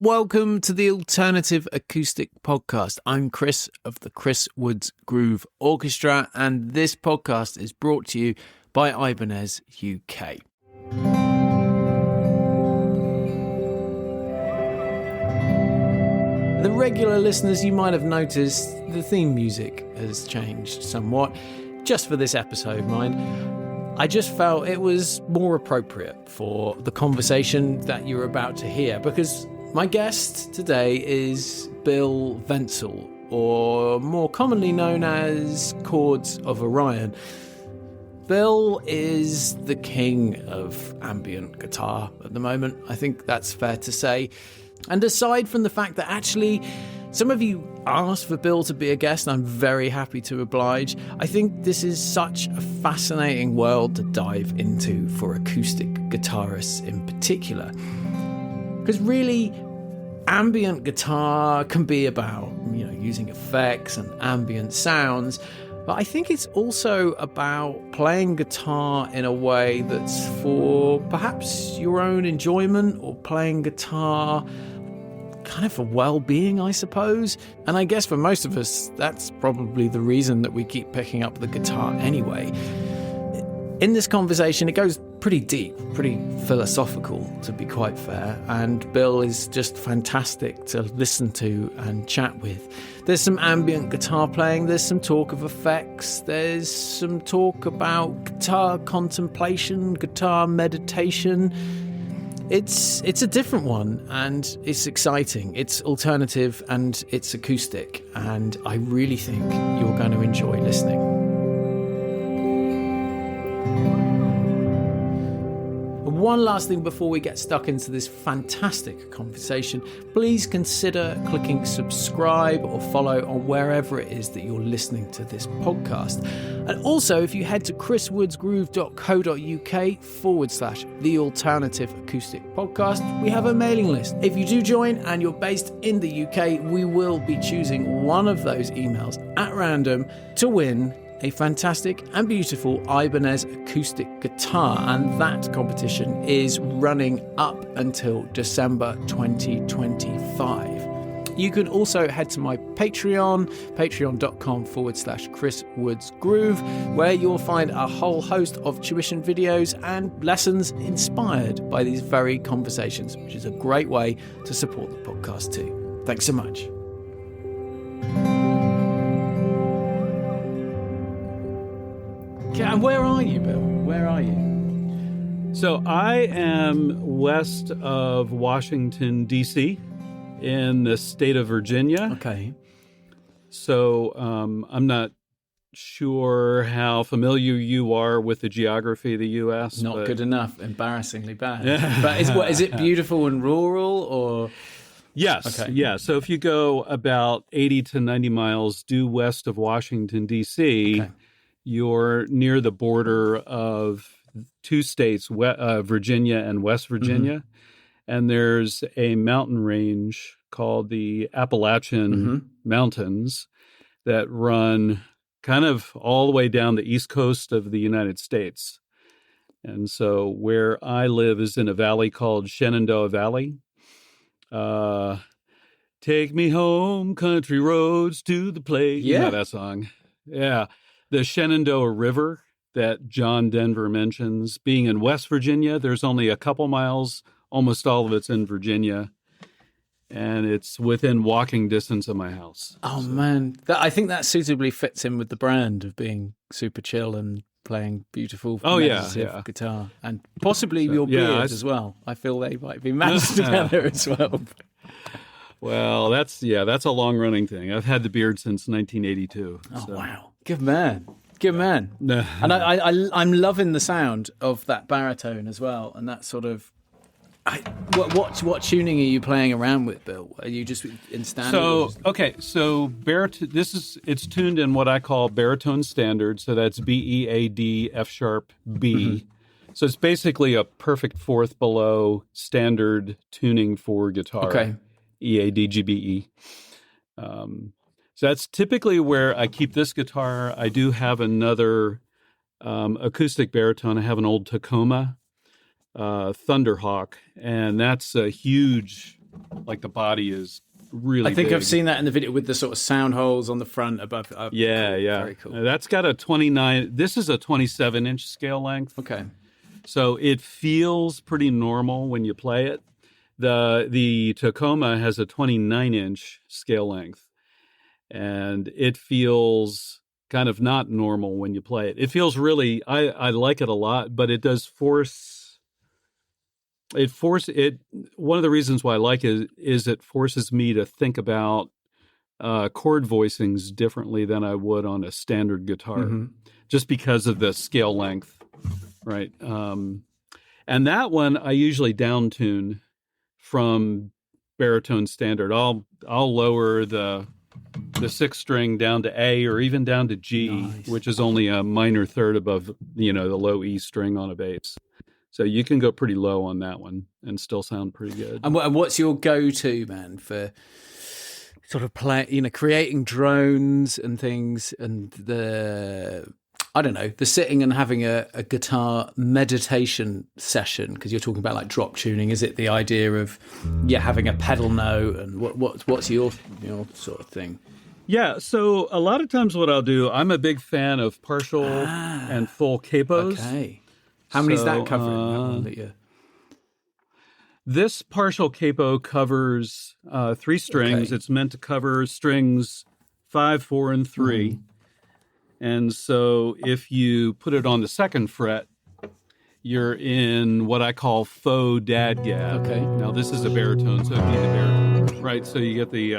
Welcome to the Alternative Acoustic Podcast. I'm Chris of the Chris Woods Groove Orchestra, and this podcast is brought to you by Ibanez UK. The regular listeners, you might have noticed the theme music has changed somewhat. Just for this episode, mind. I just felt it was more appropriate for the conversation that you're about to hear, because my guest today is Bill Vencil, or more commonly known as Chords of Orion. Bill is the king of ambient guitar at the moment. I think that's fair to say. And aside from the fact that actually some of you asked for Bill to be a guest, and I'm very happy to oblige, I think this is such a fascinating world to dive into for acoustic guitarists in particular. Because really, ambient guitar can be about, using effects and ambient sounds, but I think it's also about playing guitar in a way that's for perhaps your own enjoyment, or playing guitar kind of for well-being, I suppose. And I guess for most of us, that's probably the reason that we keep picking up the guitar anyway. In this conversation, it goes pretty deep, pretty philosophical, to be quite fair, and Bill is just fantastic to listen to and chat with. There's some ambient guitar playing, there's some talk of effects, there's some talk about guitar contemplation, guitar meditation. It's a different one, and it's exciting. It's alternative and it's acoustic, and I really think you're going to enjoy listening. One last thing before we get stuck into this fantastic conversation, please consider clicking subscribe or follow on wherever it is that you're listening to this podcast. And also, if you head to chriswoodsgroove.co.uk/The Alternative Acoustic Podcast, we have a mailing list. If you do join and you're based in the UK, we will be choosing one of those emails at random to win a fantastic and beautiful Ibanez acoustic guitar, and that competition is running up until December 2025. You can also head to my Patreon, patreon.com/Chris Woods Groove, where you'll find a whole host of tuition videos and lessons inspired by these very conversations, which is a great way to support the podcast too. Thanks so much. And where are you, Bill? Where are you? So I am west of Washington, D.C., in the state of Virginia. Okay. So I'm not sure how familiar you are with the geography of the U.S. Not good enough. Embarrassingly bad. But is it beautiful and rural, or...? Yes. Okay. Yeah. So if you go about 80 to 90 miles due west of Washington, D.C., okay, you're near the border of two states, Virginia and West Virginia. Mm-hmm. And there's a mountain range called the Appalachian Mountains that run kind of all the way down the east coast of the United States. And so where I live is in a valley called Shenandoah Valley. Take me home, country roads to the place. Yeah. You know that song. Yeah. The Shenandoah River that John Denver mentions, being in West Virginia, there's only a couple miles. Almost all of it's in Virginia, and it's within walking distance of my house. Oh, so, man. I think that suitably fits in with the brand of being super chill and playing beautiful meditative guitar. And possibly your beard as well. I feel they might be matched together as well. Well, that's a long-running thing. I've had the beard since 1982. Oh, so. Wow. Good man. Good man. And I'm loving the sound of that baritone as well, and that sort of... What tuning are you playing around with, Bill? Are you just in standard? So baritone. It's tuned in what I call baritone standard. So that's B-E-A-D F sharp B. Mm-hmm. So it's basically a perfect fourth below standard tuning for guitar. Okay. E-A-D-G-B-E. So that's typically where I keep this guitar. I do have another acoustic baritone. I have an old Tacoma Thunderhawk, and that's a huge like the body is really I think big. I've seen that in the video with the sort of sound holes on the front above. Yeah, cool. yeah. Very cool. That's got a 29. This is a 27-inch scale length. Okay. So it feels pretty normal when you play it. The Tacoma has a 29-inch scale length, and it feels kind of not normal when you play it. It feels really, I like it a lot, but it does force it. One of the reasons why I like it is it forces me to think about chord voicings differently than I would on a standard guitar, just because of the scale length, right? And that one I usually down tune from baritone standard. I'll lower the sixth string down to A or even down to G, which is only a minor third above the low E string on a bass. So you can go pretty low on that one and still sound pretty good. And what's your go-to, man, for sort of creating drones and things, and the sitting and having a guitar meditation session? Because you're talking about like drop tuning. Is it the idea of having a pedal note, and what's your sort of thing? Yeah, so a lot of times what I'll do, I'm a big fan of partial and full capos. Okay. How many's that covering? That one this partial capo covers 3 strings. Okay. It's meant to cover strings 5, 4, and 3. And so if you put it on the 2nd fret, you're in what I call faux dadgad. Okay. Now this is a baritone, so it'd be the baritone, right? So you get the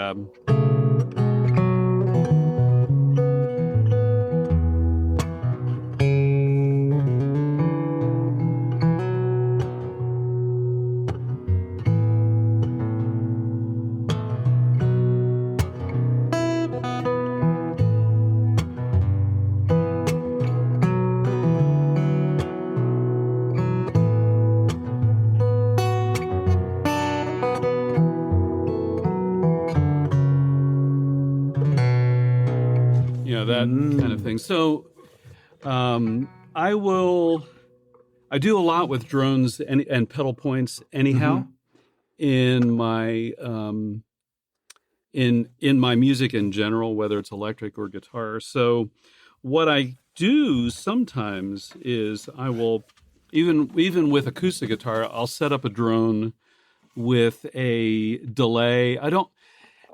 that kind of thing. So I do a lot with drones and pedal points anyhow in my in my music in general, whether it's electric or guitar. So what I do sometimes is I will even with acoustic guitar, I'll set up a drone with a delay.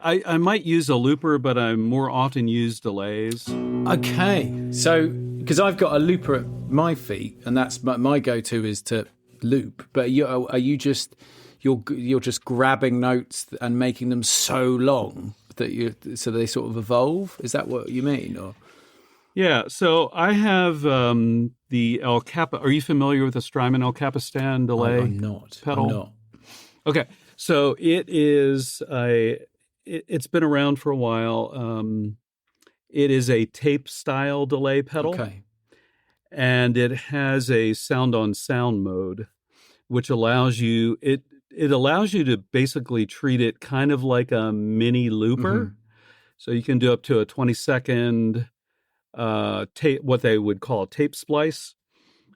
I might use a looper, but I more often use delays. Okay, so because I've got a looper at my feet, and that's my go-to is to loop. But are you just you're just grabbing notes and making them so long that so they sort of evolve? Is that what you mean? Or yeah, so I have the El Capa. Are you familiar with the Strymon El Capistan delay? I'm not. Pedal? I'm not. Okay, so it is it's been around for a while. It is a tape-style delay pedal. Okay. And it has a sound-on-sound mode, which allows you it allows you to basically treat it kind of like a mini looper. So you can do up to a 20-second tape, what they would call a tape splice.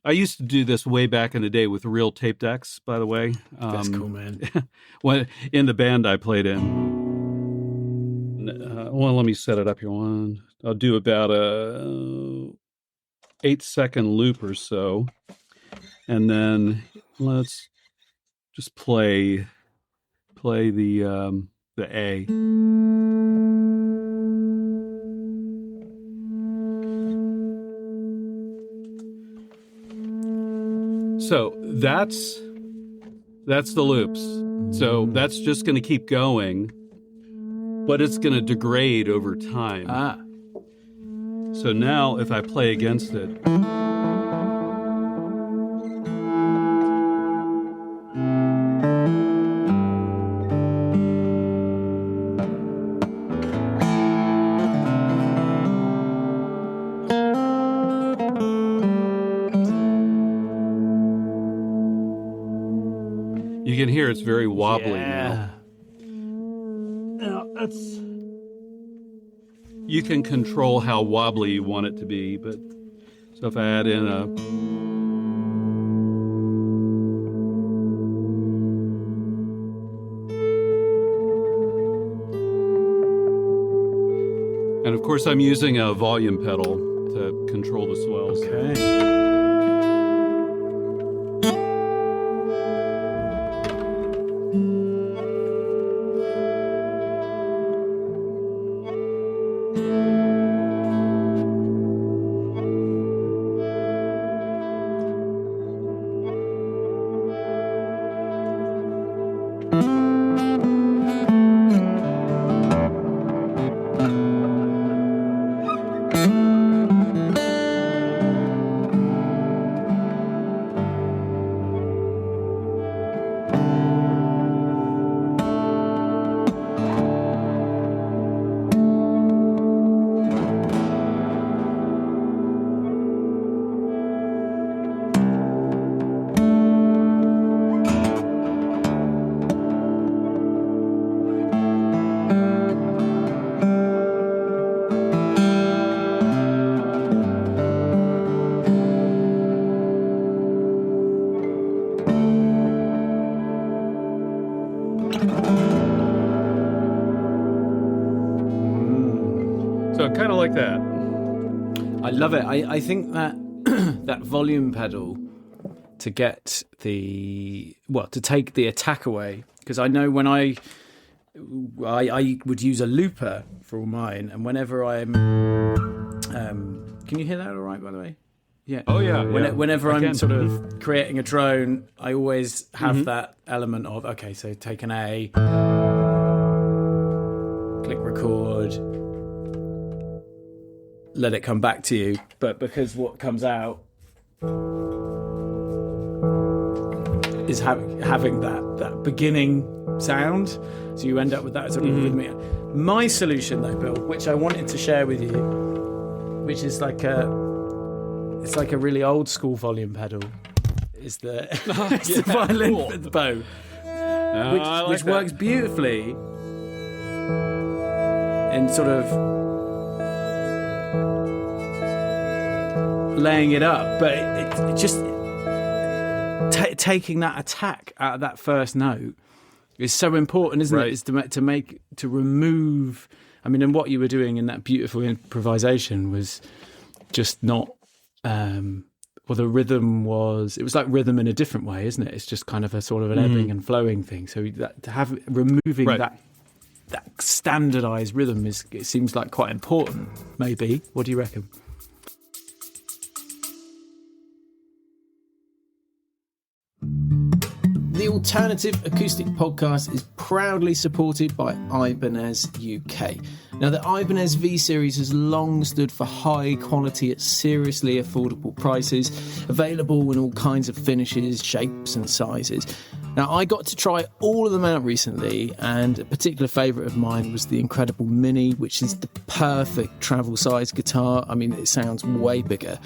I used to do this way back in the day with real tape decks, by the way. That's cool, man. When in the band I played in. Well, let me set it up here. I'll do about a 8-second loop or so, and then let's just play the A. So that's the loops. So that's just going to keep going, but it's going to degrade over time. So now if I play against it, you can hear it's very wobbly now. Now that's... You can control how wobbly you want it to be, but so if I add in a And of course, I'm using a volume pedal to control the swells. Okay. So kind of like that. I love it. I think that that volume pedal to get to take the attack away, because I know when I would use a looper for all mine, and whenever I'm can you hear that all right, by the way? Yeah. Oh yeah. Whenever I'm sort of creating a drone, I always have that element of, okay, so take an A, click record, let it come back to you. But because what comes out is having that beginning sound, so you end up with that sort of rhythmic. My solution, though, Bill, which I wanted to share with you, which is like a really old school volume pedal, is the the violin with the bow, which works beautifully in sort of laying it up, but it just taking that attack out of that first note is so important, isn't it? Is to remove. I mean, and what you were doing in that beautiful improvisation was just not. The rhythm was. It was like rhythm in a different way, isn't it? It's just kind of a sort of an ebbing and flowing thing. So to have removing that standardized rhythm it seems like quite important. Maybe. What do you reckon? The Alternative Acoustic Podcast is proudly supported by Ibanez UK. Now, the Ibanez V Series has long stood for high quality at seriously affordable prices, available in all kinds of finishes, shapes and sizes. Now, I got to try all of them out recently, and a particular favourite of mine was the incredible Mini, which is the perfect travel size guitar. I mean, it sounds way bigger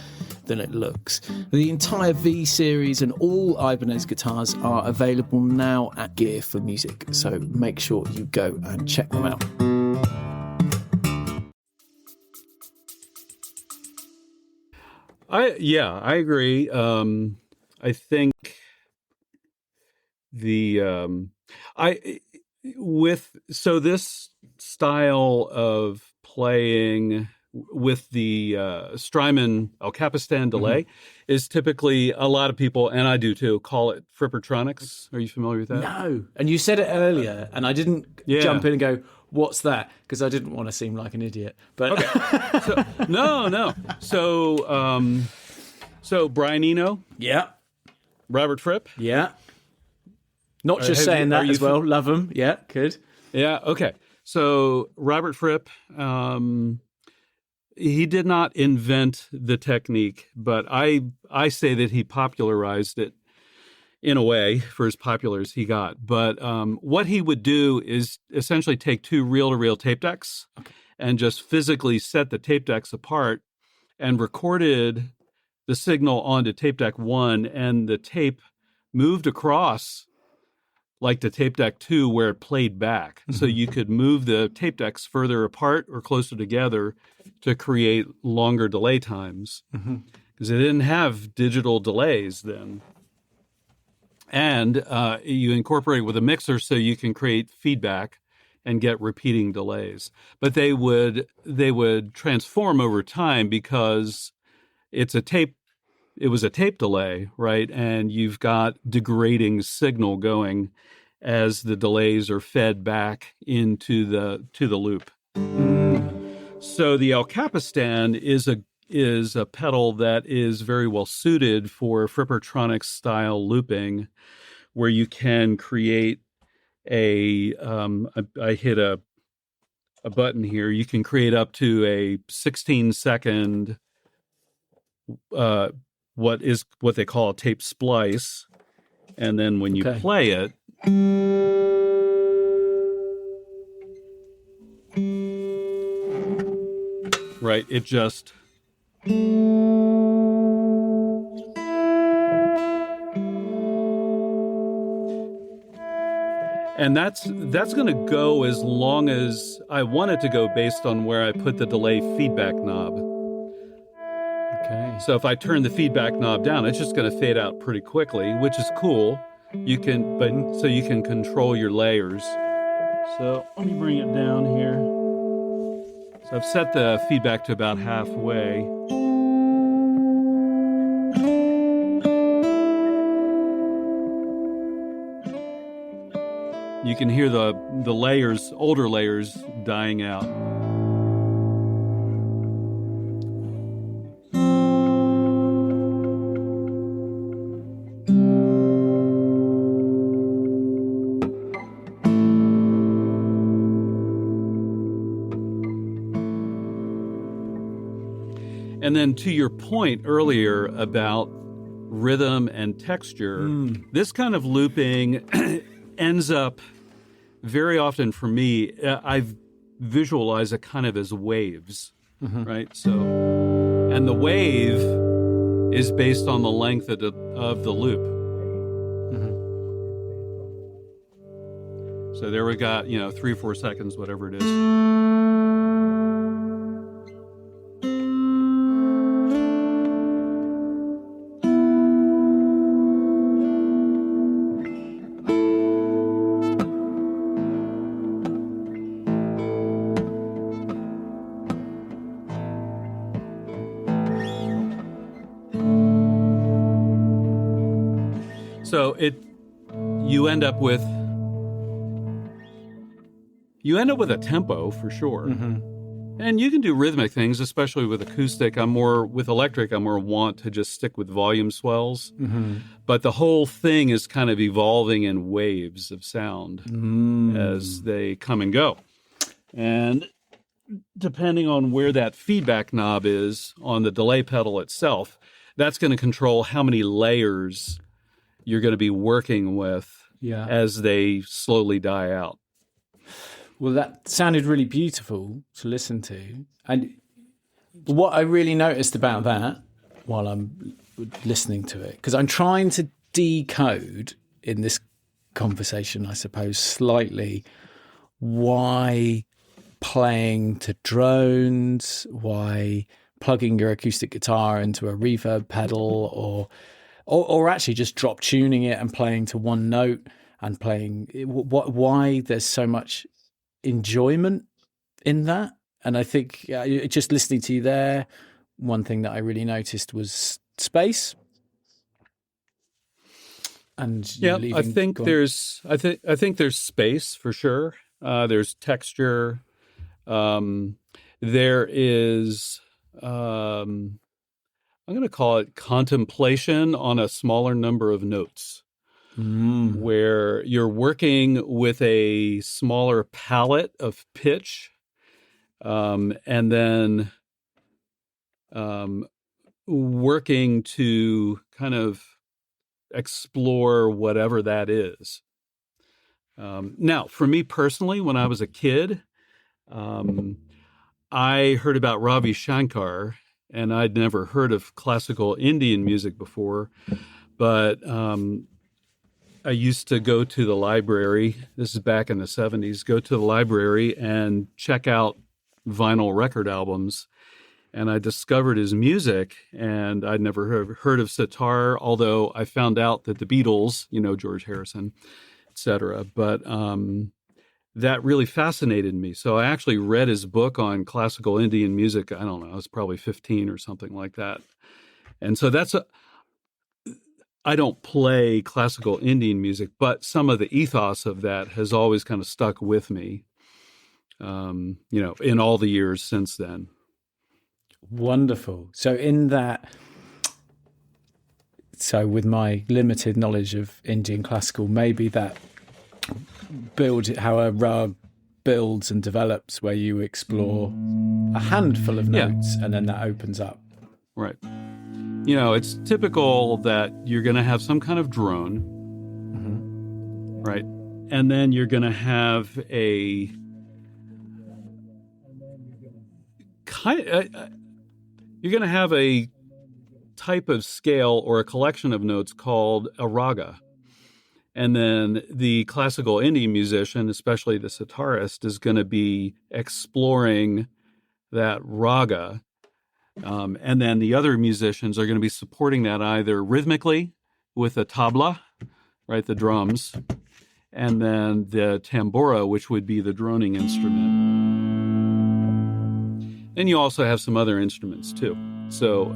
than it looks. The entire V Series and all Ibanez guitars are available now at Gear for Music, so make sure you go and check them out. I agree. I think this style of playing with the Strymon El Capistan delay is typically, a lot of people, and I do too, call it Frippertronics. Are you familiar with that? No. And you said it earlier, and I didn't jump in and go, what's that? Because I didn't want to seem like an idiot. But okay. No. So Brian Eno. Yeah. Robert Fripp. Yeah. Not just saying that as well. Love them. Yeah, good. Yeah, okay. So Robert Fripp, he did not invent the technique, but I say that he popularized it in a way for as popular as he got. But what he would do is essentially take two reel-to-reel tape decks and just physically set the tape decks apart and recorded the signal onto tape deck 1, and the tape moved across like the tape deck 2 where it played back. So you could move the tape decks further apart or closer together to create longer delay times, because they didn't have digital delays then. And you incorporate with a mixer so you can create feedback and get repeating delays. But they would transform over time because it was a tape delay, right? And you've got degrading signal going as the delays are fed back into the loop. So the El Capistan is a pedal that is very well suited for Frippertronic style looping, where you can create I hit a button here. You can create up to a 16-second what they call a tape splice, and then when you play it, right, it just and that's going to go as long as I want it to go based on where I put the delay feedback knob. Okay. So if I turn the feedback knob down, it's just going to fade out pretty quickly, which is cool. You can control your layers. So let me bring it down here. So I've set the feedback to about halfway. You can hear the layers, older layers, dying out. And then to your point earlier about rhythm and texture, this kind of looping ends up very often for me, I've visualized it kind of as waves, right? So, and the wave is based on the length of the loop. So there we got, 3 or 4 seconds, whatever it is. So you end up with a tempo for sure. And you can do rhythmic things, especially with acoustic. With electric, I'm more want to just stick with volume swells. But the whole thing is kind of evolving in waves of sound as they come and go. And depending on where that feedback knob is on the delay pedal itself, that's going to control how many layers you're going to be working with as they slowly die out. Well, that sounded really beautiful to listen to. And what I really noticed about that while I'm listening to it, because I'm trying to decode in this conversation, I suppose, slightly, why playing to drones, why plugging your acoustic guitar into a reverb pedal, or actually just drop tuning it and playing to one note and playing, why there's so much enjoyment in that. And I think just listening to you there, one thing that I really noticed was space. And I think there's space for sure. There's texture. There is I'm going to call it contemplation on a smaller number of notes, where you're working with a smaller palette of pitch, and then working to kind of explore whatever that is. Now, for me personally, when I was a kid, I heard about Ravi Shankar, and I'd never heard of classical Indian music before, but I used to go to the library. This is back in the 70s. Go to the library and check out vinyl record albums, and I discovered his music, and I'd never heard of sitar, although I found out that the Beatles, George Harrison, etc., but that really fascinated me. So I actually read his book on classical Indian music. I don't know, I was probably 15 or something like that. And so I don't play classical Indian music, but some of the ethos of that has always kind of stuck with me, in all the years since then. Wonderful. So with my limited knowledge of Indian classical, maybe that how a rag builds and develops, where you explore a handful of notes and then that opens up. Right. It's typical that you're going to have some kind of drone, right? And then you're going to have a type of scale or a collection of notes called a raga. And then the classical Indian musician, especially the sitarist, is going to be exploring that raga. And then the other musicians are going to be supporting that either rhythmically with a tabla, right, the drums, and then the tambura, which would be the droning instrument. And you also have some other instruments too. So,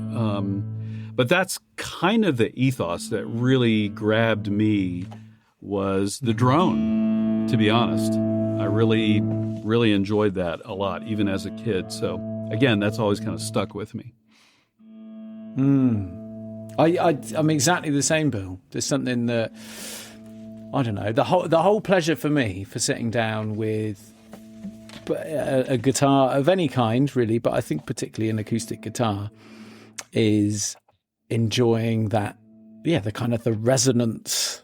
but that's kind of the ethos that really grabbed me, was the drone, to be honest. I really, really enjoyed that a lot, even as a kid. So again, that's always kind of stuck with me. I'm exactly the same, Bill. There's something that, I don't know, the whole pleasure for me for sitting down with a guitar of any kind, really, but I think particularly an acoustic guitar, is enjoying that, the kind of the resonance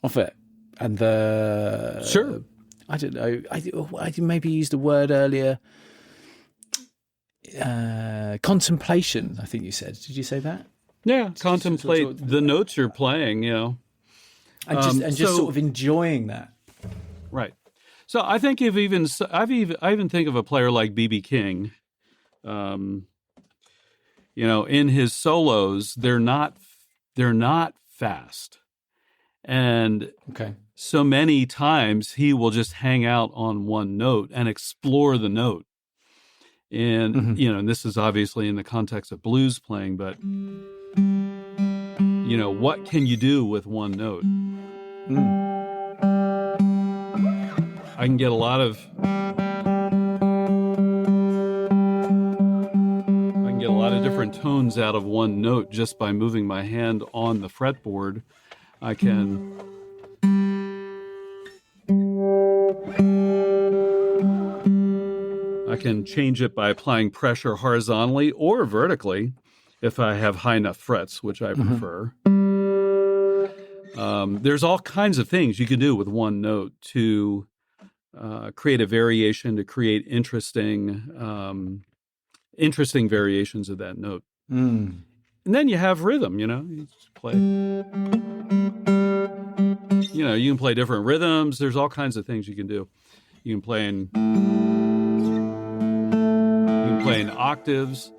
of it, and the sure. I don't know. I maybe used a word earlier. Contemplation, I think you said. Did you say that? Yeah, contemplate the notes you're playing. And just sort of enjoying that. Right. So I think I even think of a player like B.B. King. In his solos, they're not fast. And so many times he will just hang out on one note and explore the note. And, and this is obviously in the context of blues playing, but, what can you do with one note? I can get a lot of different tones out of one note just by moving my hand on the fretboard. I can change it by applying pressure horizontally or vertically if I have high enough frets, which I prefer. There's all kinds of things you can do with one note to create a variation, to create interesting variations of that note. And then you have rhythm, you just play. You can play different rhythms. There's all kinds of things you can do. You can play in octaves.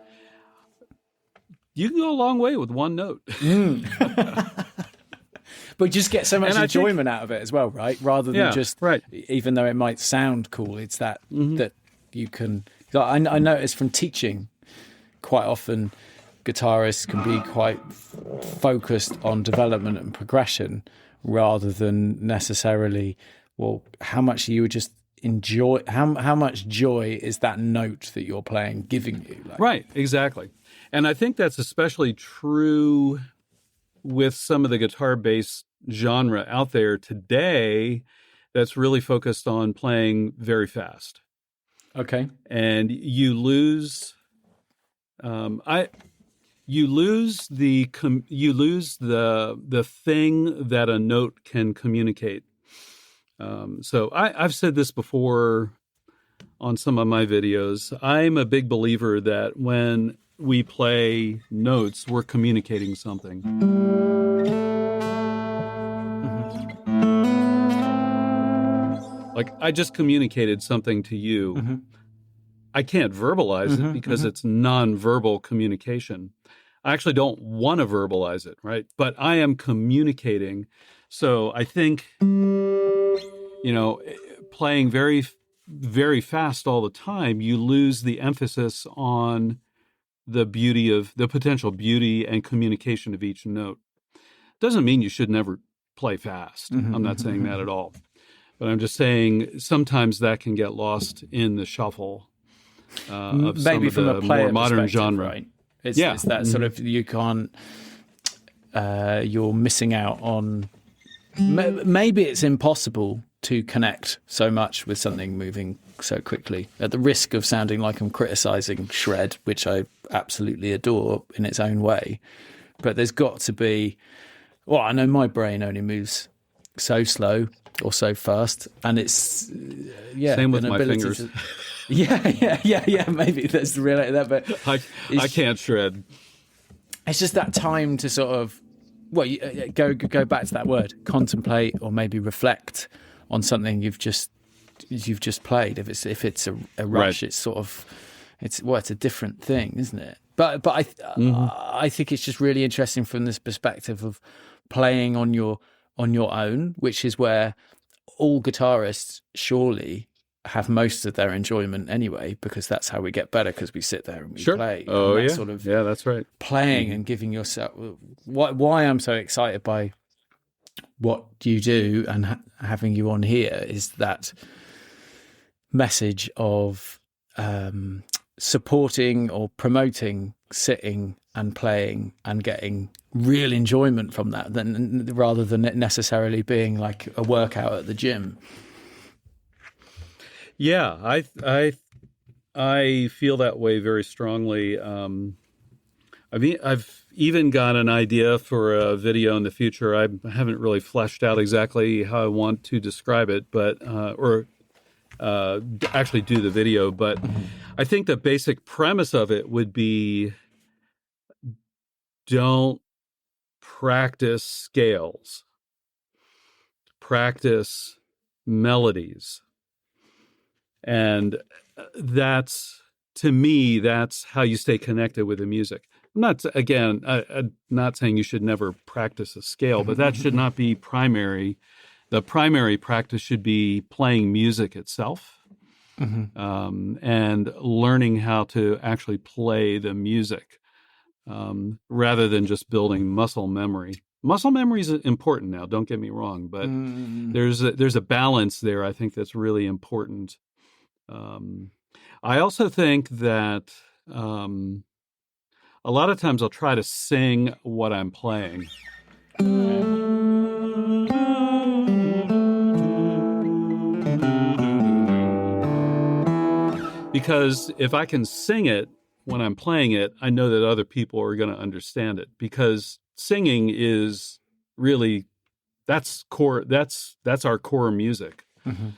You can go a long way with one note. But just get so much enjoyment out of it as well, right? Rather than even though it might sound cool, it's that that you can. I notice from teaching, quite often guitarists can be quite focused on development and progression rather than necessarily, how much you would just enjoy, how much joy is that note that you're playing giving you? Right, exactly. And I think that's especially true with some of the guitar-based genre out there today that's really focused on playing very fast. Okay. And you lose the thing that a note can communicate. So I've said this before on some of my videos. I'm a big believer that when we play notes, we're communicating something. Like I just communicated something to you. I can't verbalize it because it's nonverbal communication. I actually don't want to verbalize it, right? But I am communicating. So I think, playing very, very fast all the time, you lose the emphasis on the potential beauty and communication of each note. Doesn't mean you should never play fast. Mm-hmm, I'm not saying that at all. But I'm just saying sometimes that can get lost in the shuffle of maybe some of from the a player more modern genre. Right? It's that sort of, you can't, you're missing out on, maybe it's impossible to connect so much with something moving so quickly, at the risk of sounding like I'm criticizing shred, which I absolutely adore in its own way. But there's got to be, well, I know my brain only moves so slow or so fast, and it's same with my fingers. Maybe that's the reality of that, but I can't shred. It's just that time to sort of, well, go back to that word, contemplate, or maybe reflect on something you've just played. If it's a rush, right. It's sort of, it's a different thing, isn't it? But I think it's just really interesting from this perspective of playing on your own, which is where all guitarists surely have most of their enjoyment anyway, because that's how we get better, because we sit there and we play. Oh, and yeah. Sort of that's right. Playing and giving yourself... Why I'm so excited by what you do and having you on here is that message of supporting or promoting sitting and playing and getting real enjoyment from that, rather than it necessarily being like a workout at the gym. Yeah, I feel that way very strongly. I've even got an idea for a video in the future. I haven't really fleshed out exactly how I want to describe it, but actually do the video. But I think the basic premise of it would be: don't practice scales, practice melodies. And to me, that's how you stay connected with the music. I'm not saying you should never practice a scale, but that should not be primary. The primary practice should be playing music itself, and learning how to actually play the music, rather than just building muscle memory. Muscle memory is important now, don't get me wrong, but there's a balance there, I think, that's really important. I also think that a lot of times I'll try to sing what I'm playing. Because if I can sing it when I'm playing it, I know that other people are going to understand it. Because singing is really, that's our core music. Mm-hmm.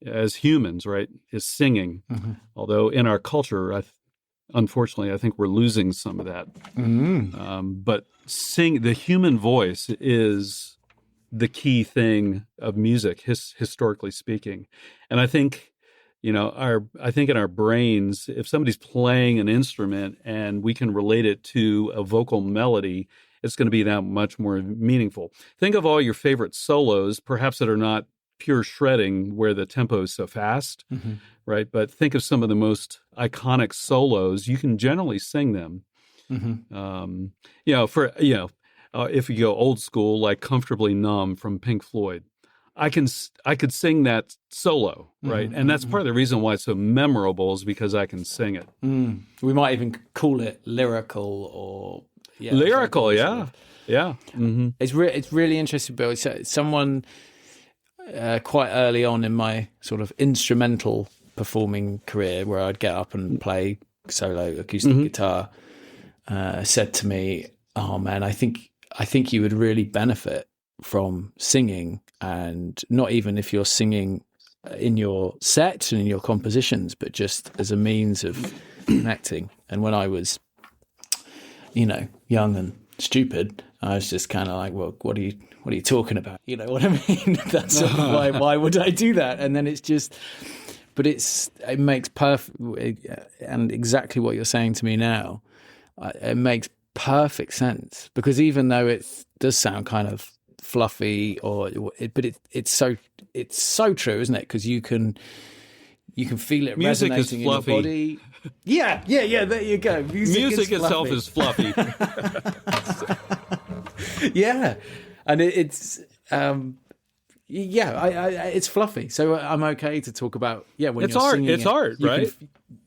As humans, right, is singing. Mm-hmm. Although in our culture, unfortunately, I think we're losing some of that. Mm-hmm. But the human voice is the key thing of music, historically speaking. And I think, in our brains, if somebody's playing an instrument and we can relate it to a vocal melody, it's going to be that much more meaningful. Think of all your favorite solos, perhaps that are not pure shredding where the tempo is so fast, right? But think of some of the most iconic solos. You can generally sing them. Mm-hmm. If you go old school, like "Comfortably Numb" from Pink Floyd, I could sing that solo, right? And that's part of the reason why it's so memorable, is because I can sing it. We might even call it lyrical, or lyrical, yeah. Mm-hmm. It's really interesting, Bill. Someone quite early on in my sort of instrumental performing career, where I'd get up and play solo acoustic guitar, said to me, "Oh man, I think you would really benefit from singing, and not even if you're singing in your set and in your compositions, but just as a means of connecting." And when I was, young and stupid, I was just kind of like, "Well, what are you talking about?" You know what I mean? That's sort of why would I do that? And then it's just, but it makes perfect, and exactly what you're saying to me now, it makes perfect sense, because even though it does sound kind of fluffy, but it's so true, isn't it? Because you can feel it Music resonating is fluffy. in your body. Yeah. There you go. Music itself is fluffy. Yeah, and it's it's fluffy. So I'm okay to talk about when It's you're art. singing. It's art, right?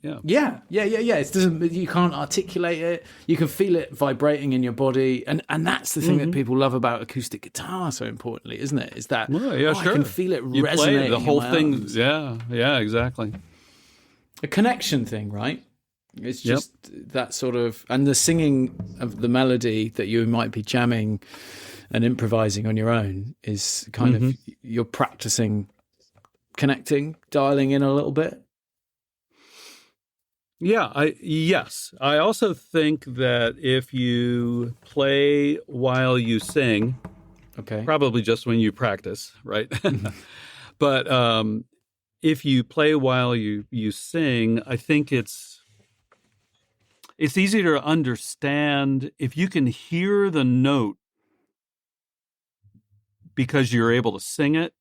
Yeah. It doesn't. You can't articulate it. You can feel it vibrating in your body, and that's the thing that people love about acoustic guitar. So importantly, isn't it? Is that sure. I can feel it You resonating. play the whole in my thing. arms. Yeah, exactly. A connection thing, right? It's just that sort of, and the singing of the melody that you might be jamming and improvising on your own is kind of, you're practicing connecting, dialing in a little bit. Yeah, I also think that if you play while you sing, probably just when you practice, right? But if you play while you sing, I think it's easier to understand if you can hear the note because you're able to sing it.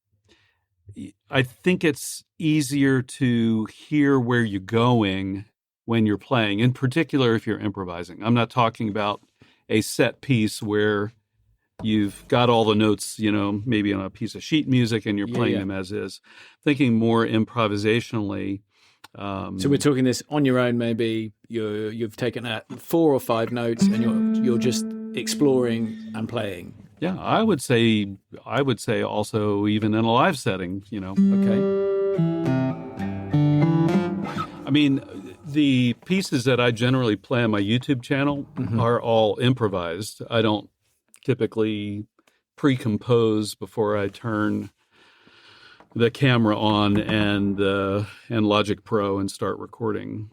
I think it's easier to hear where you're going when you're playing, in particular if you're improvising. I'm not talking about a set piece where you've got all the notes, maybe on a piece of sheet music and you're playing them as is. Thinking more improvisationally. So we're talking this on your own. Maybe you've taken 4 or 5 notes and you're just exploring and playing. Yeah, I would say also even in a live setting, Okay. I mean, the pieces that I generally play on my YouTube channel are all improvised. I don't typically pre-compose before I turn the camera on and Logic Pro and start recording.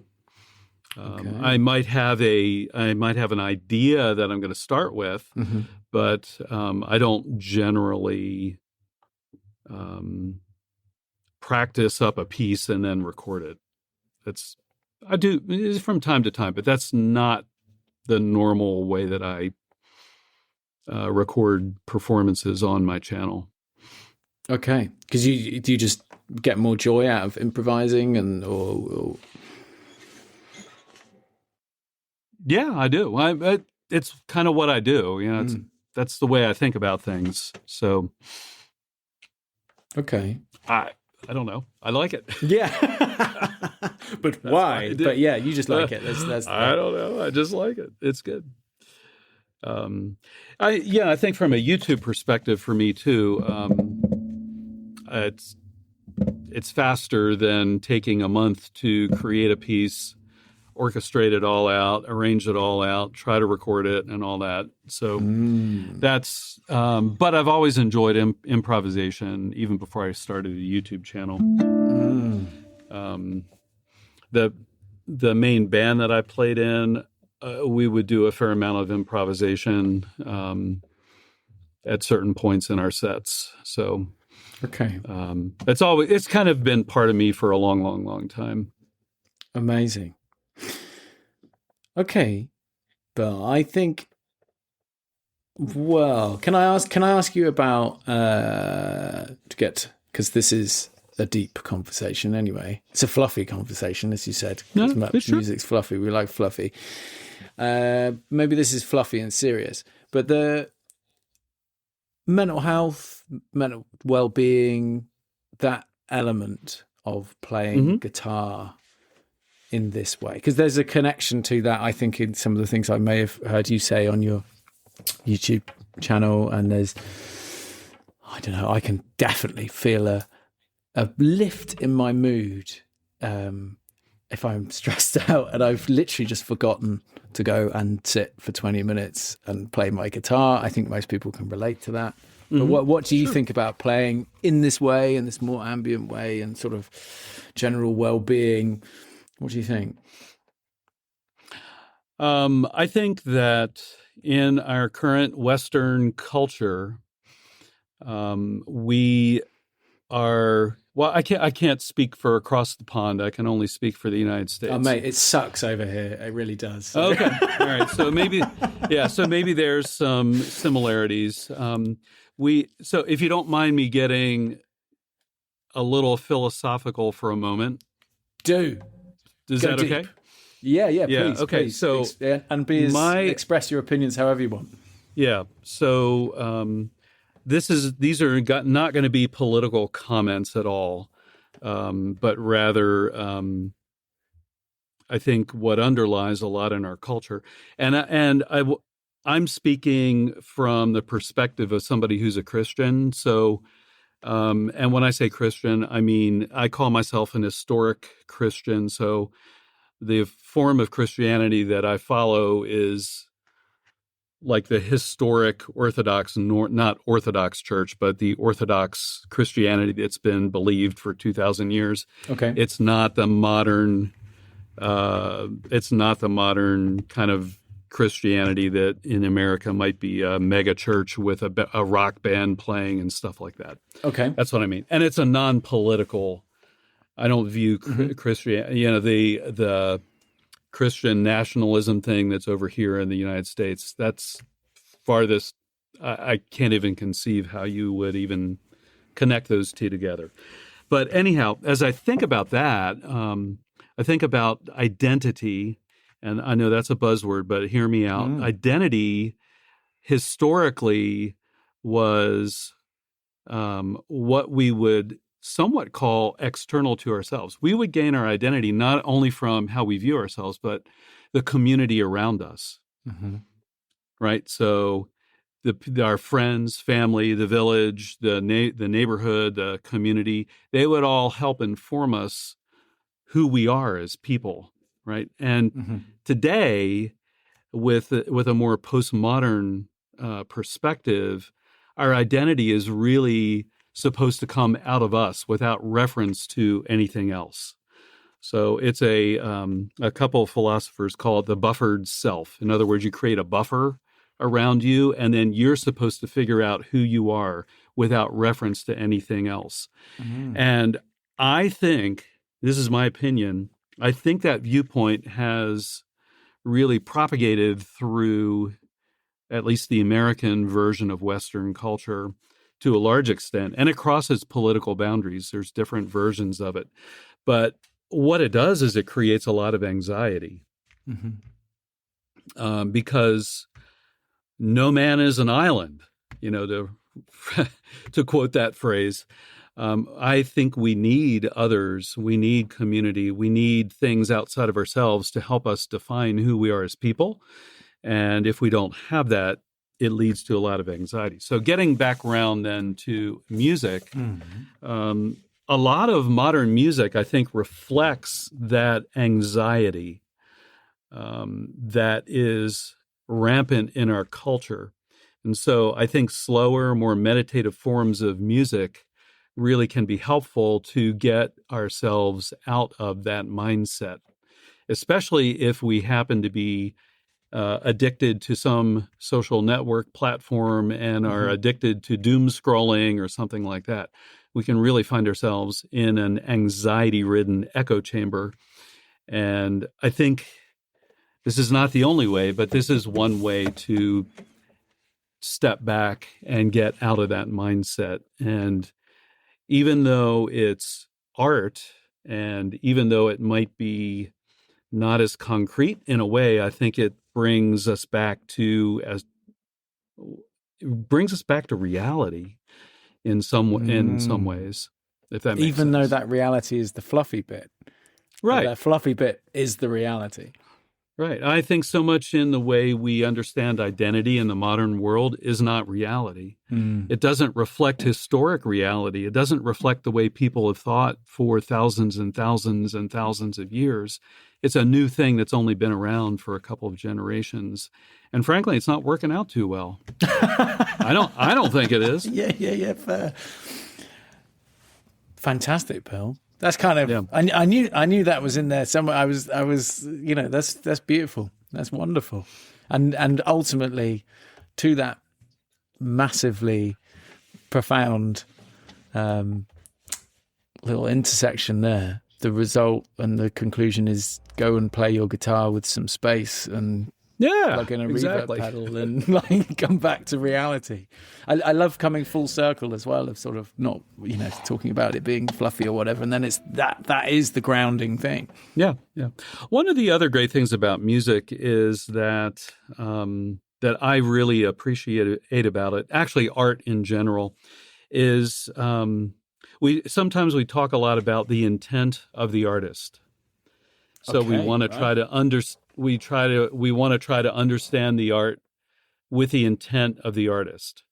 I might have an idea that I'm going to start with, but I don't generally practice up a piece and then record it. I do from time to time, but that's not the normal way that I record performances on my channel. Okay, because do you just get more joy out of improvising or... Yeah, I do. It's kind of what I do. That's the way I think about things. So, okay, I don't know. I like it. Yeah, but why? But yeah, you just like it. That's I don't know. I just like it. It's good. I think from a YouTube perspective for me too, it's faster than taking a month to create a piece, orchestrate it all out, arrange it all out, try to record it and all that. So that's, but I've always enjoyed improvisation even before I started a YouTube channel. The main band that I played in, we would do a fair amount of improvisation at certain points in our sets. So, it's kind of been part of me for a long, long, long time. Amazing. Okay, but I think. Well, can I ask you about because this is a deep conversation anyway. It's a fluffy conversation, as you said. No, music's fluffy. We like fluffy. Maybe this is fluffy and serious, but the mental health, mental well-being, that element of playing guitar in this way, because there's a connection to that, I think, in some of the things I may have heard you say on your YouTube channel, and there's, I don't know, I can definitely feel a lift in my mood if I'm stressed out and I've literally just forgotten to go and sit for 20 minutes and play my guitar. I think most people can relate to that. But what do you think about playing in this way, in this more ambient way, and sort of general well-being? What do you think? I think that in our current Western culture, we are... Well, I can't speak for across the pond. I can only speak for the United States. Oh, mate, it sucks over here. It really does. So. Okay. All right. So maybe there's some similarities. So if you don't mind me getting a little philosophical for a moment. Is that deep. okay? Yeah, Yeah, please. okay. Please. So Express your opinions however you want. Yeah. So these are not going to be political comments at all, but rather I think what underlies a lot in our culture, I'm speaking from the perspective of somebody who's a Christian. So, and when I say Christian, I mean I call myself an historic Christian. So, the form of Christianity that I follow is like the historic Orthodox, not Orthodox Church, but the Orthodox Christianity that's been believed for 2,000 years. Okay. It's not the modern. It's not the modern kind of Christianity that in America might be a mega church with a rock band playing and stuff like that. Okay. That's what I mean. And it's a non-political. I don't view Christian. The Christian nationalism thing that's over here in the United States, that's farthest. I can't even conceive how you would even connect those two together. But anyhow, as I think about that, I think about identity, and I know that's a buzzword, but hear me out. Identity historically was what we would somewhat call external to ourselves. We would gain our identity not only from how we view ourselves, but the community around us. Right? So our friends, family, the village, the neighborhood, the community, they would all help inform us who we are as people, right? And today, with a more postmodern perspective, our identity is really supposed to come out of us without reference to anything else. So it's a couple of philosophers call it the buffered self. In other words, you create a buffer around you, and then you're supposed to figure out who you are without reference to anything else. And I think, this is my opinion, I think that viewpoint has really propagated through at least the American version of Western culture to a large extent, and it crosses political boundaries. There's different versions of it. But what it does is it creates a lot of anxiety because no man is an island, to quote that phrase. I think we need others. We need community. We need things outside of ourselves to help us define who we are as people. And if we don't have that, it leads to a lot of anxiety. So getting back around then to music, a lot of modern music, I think, reflects that anxiety that is rampant in our culture. And so I think slower, more meditative forms of music really can be helpful to get ourselves out of that mindset, especially if we happen to be addicted to some social network platform and are addicted to doom scrolling or something like that. We can really find ourselves in an anxiety-ridden echo chamber. And I think this is not the only way, but this is one way to step back and get out of that mindset. And even though it's art, and even though it might be not as concrete in a way, I think it brings us back to reality in some ways, if that makes sense. Even though that reality is the fluffy bit. Right. That fluffy bit is the reality. Right. I think so much in the way we understand identity in the modern world is not reality. It doesn't reflect historic reality. It doesn't reflect the way people have thought for thousands and thousands and thousands of years. It's a new thing that's only been around for a couple of generations. And frankly, it's not working out too well. I don't think it is. Yeah, fair. Fantastic, Bill. That's kind of I knew that was in there somewhere. I was that's beautiful. That's wonderful. And ultimately to that massively profound little intersection there, the result and the conclusion is go and play your guitar with some space and Yeah, plug in a exactly. reverb pedal and like come back to reality. I love coming full circle as well, of sort of not, talking about it being fluffy or whatever, and then it's that is the grounding thing. Yeah, yeah. One of the other great things about music is that that I really appreciate about it, actually art in general, is we sometimes talk a lot about the intent of the artist. So we want to try to we want to try to understand the art with the intent of the artist.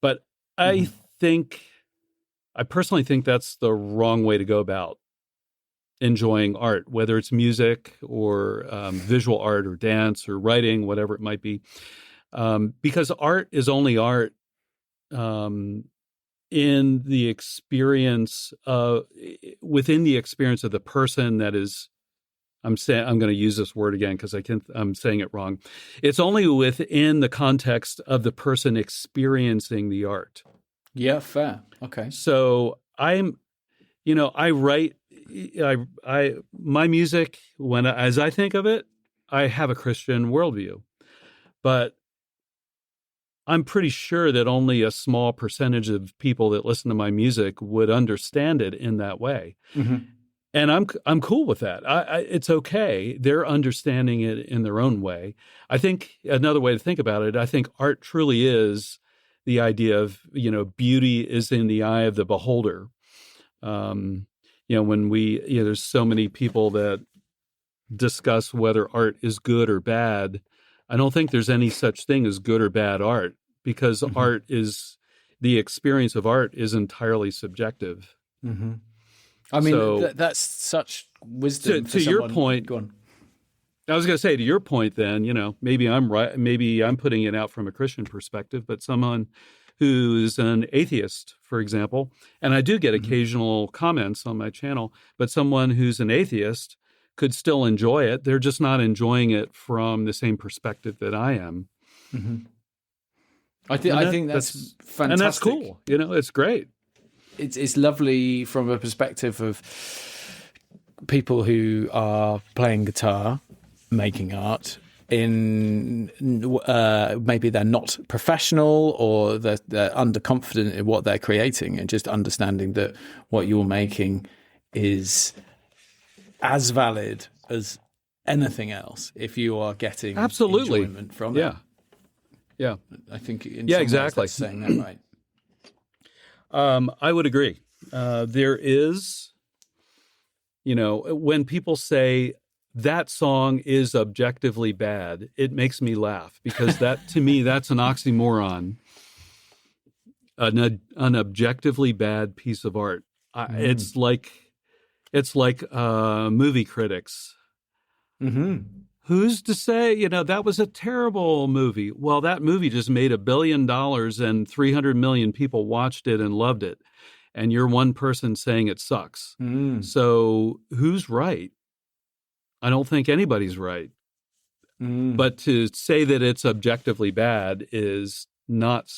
But I personally think that's the wrong way to go about enjoying art, whether it's music or visual art or dance or writing, whatever it might be, because art is only art in the experience within the experience of the person that is. I'm going to use this word again because I'm saying it wrong. It's only within the context of the person experiencing the art. Yeah, fair. Okay. So I write, my music, as I think of it, I have a Christian worldview, but I'm pretty sure that only a small percentage of people that listen to my music would understand it in that way. Mm-hmm. And I'm cool with that. It's okay. They're understanding it in their own way. I think another way to think about it, I think art truly is the idea of, beauty is in the eye of the beholder. When there's so many people that discuss whether art is good or bad. I don't think there's any such thing as good or bad art, because the experience of art is entirely subjective. Mm-hmm. I mean, that's such wisdom. To your point, go on. I was going to say, to your point, then, maybe I'm right. Maybe I'm putting it out from a Christian perspective, but someone who's an atheist, for example, and I do get occasional comments on my channel, but someone who's an atheist could still enjoy it. They're just not enjoying it from the same perspective that I am. Mm-hmm. I think that's fantastic. And that's cool. It's great. It's lovely from a perspective of people who are playing guitar, making art, in maybe they're not professional or they're underconfident in what they're creating, and just understanding that what you're making is as valid as anything else if you are getting enjoyment from it. Yeah. I think in some exactly ways that's saying that right. I would agree. There is, when people say that song is objectively bad, it makes me laugh, because that, to me, that's an oxymoron. An objectively bad piece of art. It's like movie critics. Mm-hmm. Who's to say, that was a terrible movie? Well, that movie just made $1 billion and 300 million people watched it and loved it. And you're one person saying it sucks. Mm. So who's right? I don't think anybody's right. Mm. But to say that it's objectively bad is not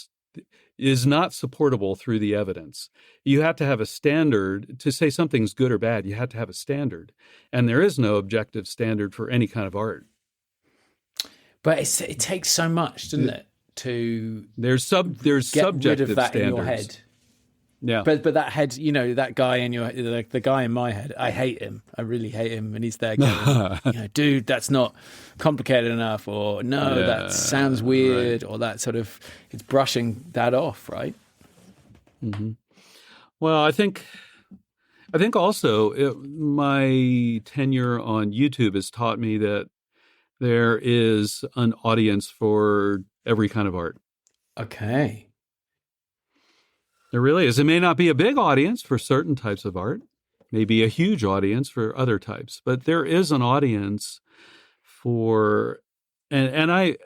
supportable through the evidence. You have to have a standard. To say something's good or bad, you have to have a standard. And there is no objective standard for any kind of art. But it takes so much, doesn't it, to there's get subjective rid of that standards in your head. Yeah. But that head, that guy in the guy in my head, I hate him. I really hate him. And he's there going, dude, that's not complicated enough, or no, that sounds weird, right. Or that sort of, it's brushing that off, right? Mm-hmm. Well, I think also my tenure on YouTube has taught me that there is an audience for every kind of art. Okay. There really is. It may not be a big audience for certain types of art, maybe a huge audience for other types, but there is an audience for, and I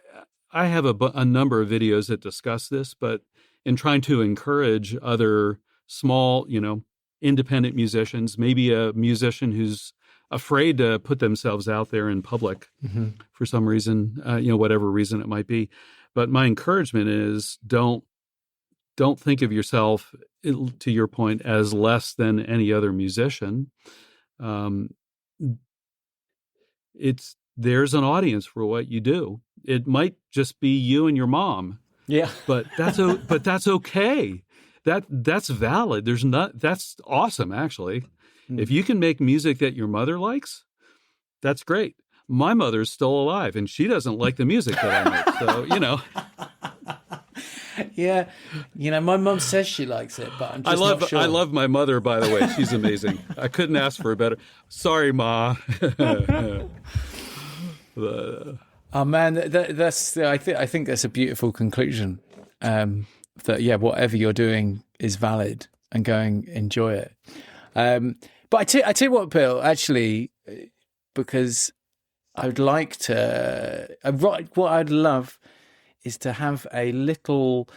have a number of videos that discuss this, but in trying to encourage other small, independent musicians, maybe a musician who's afraid to put themselves out there in public for some reason, whatever reason it might be. But my encouragement is don't think of yourself, to your point, as less than any other musician. there's an audience for what you do. It might just be you and your mom. Yeah. But that's okay. That's valid. That's awesome, actually. If you can make music that your mother likes, that's great. My mother's still alive, and she doesn't like the music that I make. So, Yeah. My mum says she likes it, but I'm just not sure. I love my mother, by the way. She's amazing. I couldn't ask for a better. Sorry, Ma. Oh man, that's. I think that's a beautiful conclusion. That whatever you're doing is valid, and enjoy it. But I tell you what, Bill. Actually, because I'd like to. What I'd love is to have a little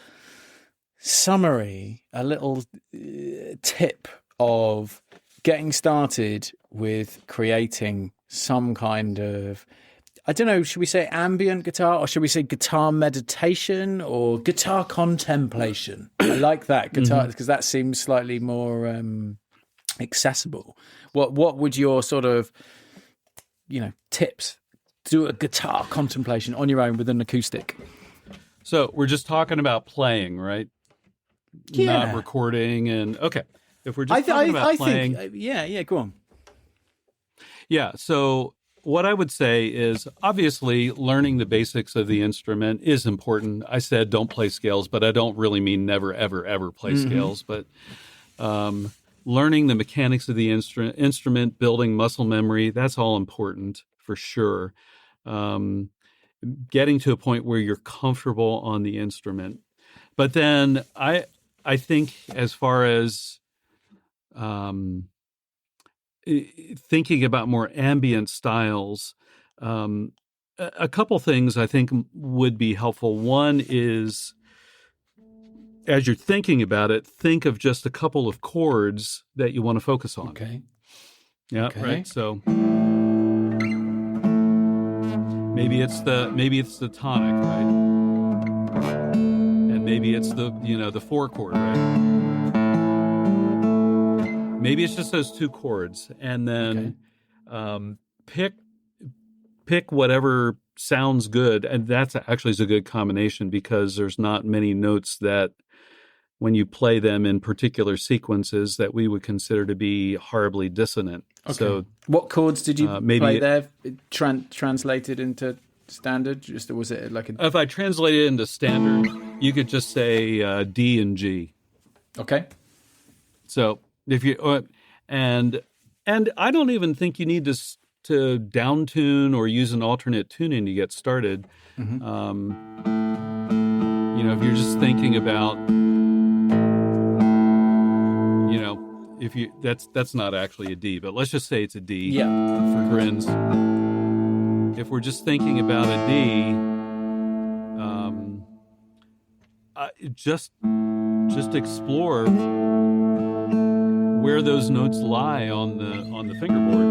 summary, a little tip of getting started with creating some kind of, I don't know, should we say ambient guitar, or should we say guitar meditation, or guitar contemplation? I like that, guitar, because that seems slightly more accessible. What would your sort of, tips to do a guitar contemplation on your own with an acoustic? So we're just talking about playing, right? Yeah. Not recording. And okay, if we're just talking about playing. Go on. Yeah. So what I would say is, obviously, learning the basics of the instrument is important. I said don't play scales, but I don't really mean never, ever, ever play scales. But learning the mechanics of the instrument, building muscle memory, that's all important for sure. Getting to a point where you're comfortable on the instrument. But then I think, as far as thinking about more ambient styles, a couple things I think would be helpful. One is, as you're thinking about it, think of just a couple of chords that you want to focus on. Okay. Yeah, okay. Right. So maybe it's the tonic, right? And maybe it's the 4 chord, right? Maybe it's just those 2 chords, and then pick whatever sounds good, and that's actually is a good combination, because there's not many notes that, when you play them in particular sequences, that we would consider to be horribly dissonant. Okay. So, what chords did you play there? Translated into standard? Or was it like a? If I translate it into standard, you could just say D and G. Okay. So if you and I don't even think you need to down tune or use an alternate tuning to get started. If you're just thinking about, if you that's not actually a D, but let's just say it's a D. Yeah. For grins. If we're just thinking about a D, just explore where those notes lie on the fingerboard.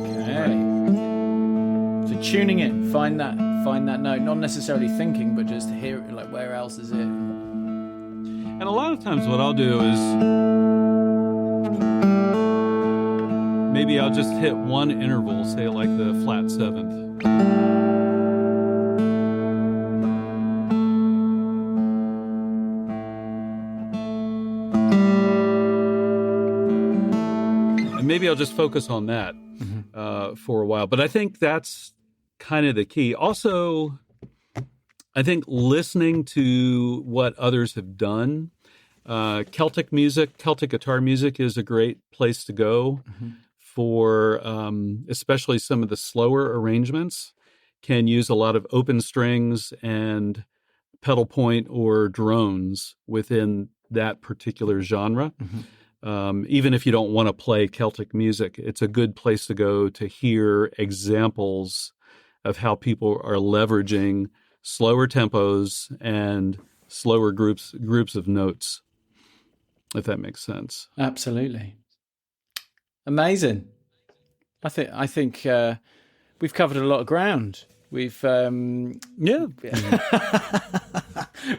Okay. So tuning in, find that note, not necessarily thinking, but just hear it, like, where else is it? And a lot of times what I'll do is maybe I'll just hit one interval, say like the flat 7th. And maybe I'll just focus on that for a while. But I think that's kind of the key. Also, I think listening to what others have done. Celtic guitar music is a great place to go for especially some of the slower arrangements. Can use a lot of open strings and pedal point or drones within that particular genre. Even if you don't want to play Celtic music, it's a good place to go to hear examples of how people are leveraging slower tempos and slower groups of notes, if that makes sense. Absolutely. Amazing. I think we've covered a lot of ground. We've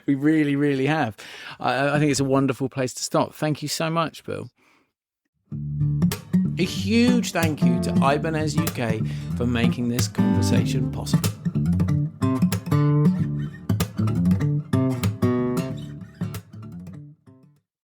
we really, really have. I think it's a wonderful place to stop. Thank you so much, Bill. A huge thank you to Ibanez UK for making this conversation possible.